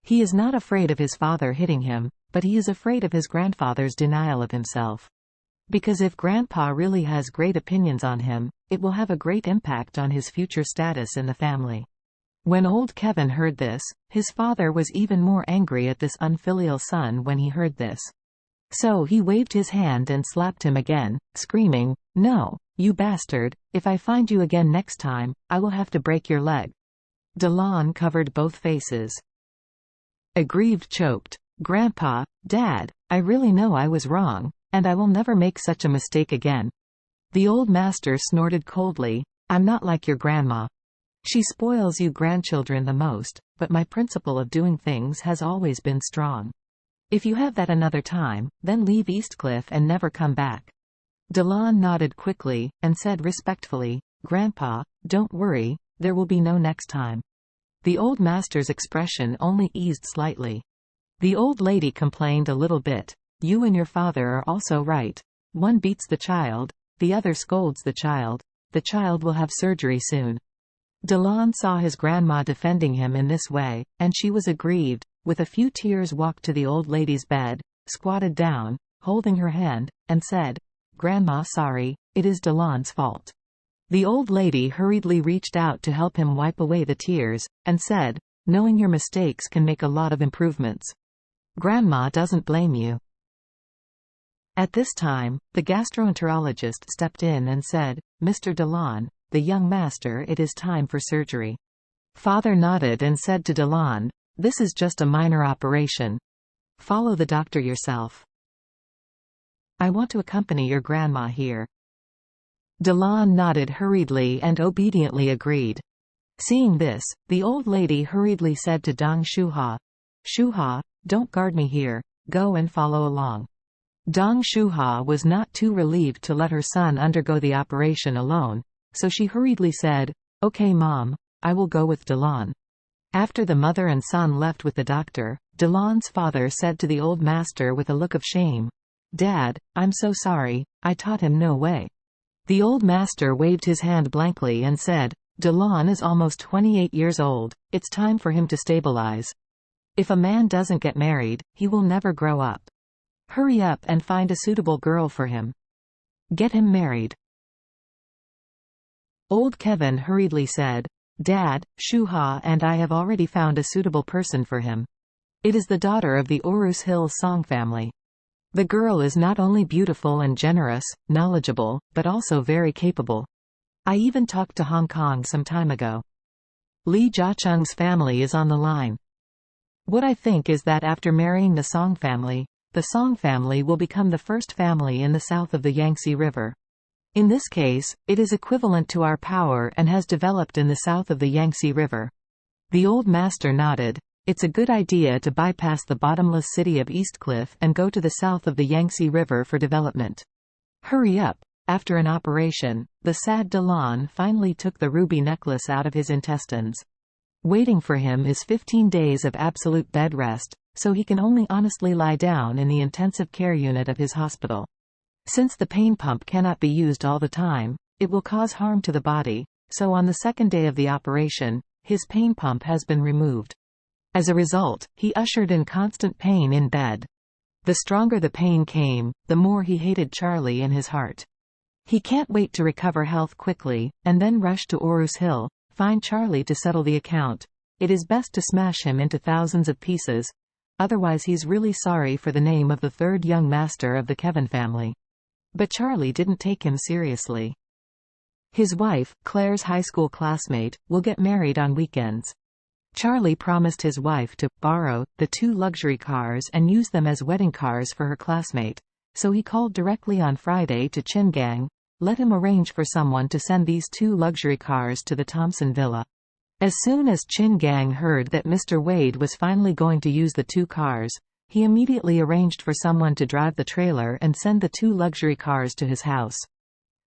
He is not afraid of his father hitting him, but he is afraid of his grandfather's denial of himself. Because if Grandpa really has great opinions on him, it will have a great impact on his future status in the family. When old Kevin heard this, his father was even more angry at this unfilial son when he heard this. So he waved his hand and slapped him again, screaming, "No, you bastard, if I find you again next time, I will have to break your leg." Delon covered both faces. Aggrieved choked, "Grandpa, Dad, I really know I was wrong, and I will never make such a mistake again." The old master snorted coldly, "I'm not like your grandma. She spoils you grandchildren the most, but my principle of doing things has always been strong. If you have that another time, then leave Eastcliff and never come back." Delon nodded quickly, and said respectfully, "Grandpa, don't worry, there will be no next time." The old master's expression only eased slightly. The old lady complained a little bit, "You and your father are also right. One beats the child, the other scolds the child will have surgery soon." Delon saw his grandma defending him in this way, and she was aggrieved. With a few tears walked to the old lady's bed, squatted down, holding her hand, and said, "Grandma, sorry, it is Delon's fault." The old lady hurriedly reached out to help him wipe away the tears, and said, "Knowing your mistakes can make a lot of improvements. Grandma doesn't blame you." At this time, the gastroenterologist stepped in and said, "Mr. Delon, the young master, it is time for surgery." Father nodded and said to Delon, "This is just a minor operation. Follow the doctor yourself. I want to accompany your grandma here." Delon nodded hurriedly and obediently agreed. Seeing this, the old lady hurriedly said to Dong Shuha, "Shuha, don't guard me here, go and follow along." Dong Shuha was not too relieved to let her son undergo the operation alone, so she hurriedly said, "Okay Mom, I will go with Delon." After the mother and son left with the doctor, Delon's father said to the old master with a look of shame, "Dad, I'm so sorry, I taught him no way." The old master waved his hand blankly and said, "Delon is almost 28 years old, it's time for him to stabilize. If a man doesn't get married, he will never grow up. Hurry up and find a suitable girl for him. Get him married." Old Kevin hurriedly said, "Dad, Shuha and I have already found a suitable person for him. It is the daughter of the Orus Hills Song family. The girl is not only beautiful and generous, knowledgeable, but also very capable. I even talked to Hong Kong some time ago. Li Jiacheng's family is on the line. What I think is that after marrying the Song family will become the first family in the south of the Yangtze River. In this case, it is equivalent to our power and has developed in the south of the Yangtze River." The old master nodded. "It's a good idea to bypass the bottomless city of Eastcliff and go to the south of the Yangtze River for development. Hurry up." After an operation, the sad Delon finally took the ruby necklace out of his intestines. Waiting for him is 15 days of absolute bed rest, so he can only honestly lie down in the intensive care unit of his hospital. Since the pain pump cannot be used all the time, it will cause harm to the body, so on the second day of the operation, his pain pump has been removed. As a result, he ushered in constant pain in bed. The stronger the pain came, the more he hated Charlie in his heart. He can't wait to recover health quickly, and then rush to Orus Hill, find Charlie to settle the account. It is best to smash him into thousands of pieces, otherwise he's really sorry for the name of the third young master of the Kevin family. But Charlie didn't take him seriously. His wife, Claire's high school classmate, will get married on weekends. Charlie promised his wife to borrow the 2 luxury cars and use them as wedding cars for her classmate, so he called directly on Friday to Chingang, let him arrange for someone to send these 2 luxury cars to the Thompson villa. As soon as Chingang heard that Mr. Wade was finally going to use the 2 cars, he immediately arranged for someone to drive the trailer and send the 2 luxury cars to his house.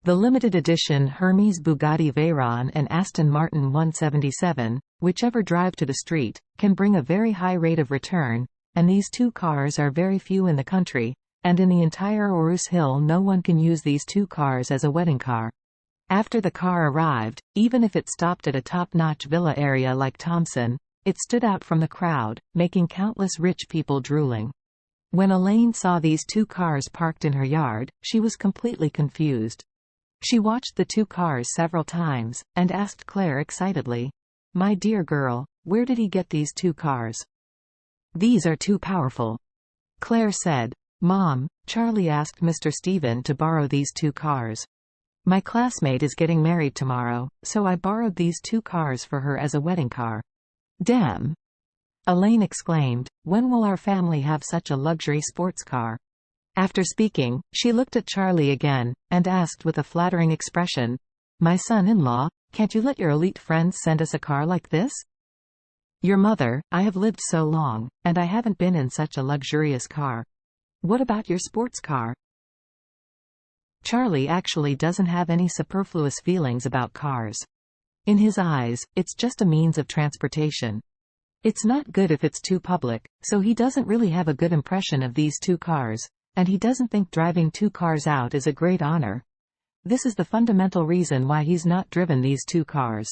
The limited edition Hermes Bugatti Veyron and Aston Martin 177, whichever drive to the street, can bring a very high rate of return, and these 2 cars are very few in the country, and in the entire Orus Hill no one can use these 2 cars as a wedding car. After the car arrived, even if it stopped at a top-notch villa area like Thompson, It stood out from the crowd, making countless rich people drooling. When Elaine saw these 2 cars parked in her yard, she was completely confused. She watched the 2 cars several times, and asked Claire excitedly, "My dear girl, where did he get these 2 cars? These are too powerful." Claire said, "Mom, Charlie asked Mr. Stephen to borrow these 2 cars. My classmate is getting married tomorrow, so I borrowed these 2 cars for her as a wedding car." "Damn!" Elaine exclaimed, "when will our family have such a luxury sports car?" After speaking, she looked at Charlie again, and asked with a flattering expression, "My son-in-law, can't you let your elite friends send us a car like this?" "Your mother, I have lived so long, and I haven't been in such a luxurious car. What about your sports car?" Charlie actually doesn't have any superfluous feelings about cars. In his eyes, it's just a means of transportation. It's not good if it's too public, so he doesn't really have a good impression of these 2 cars, and he doesn't think driving 2 cars out is a great honor. This is the fundamental reason why he's not driven these 2 cars.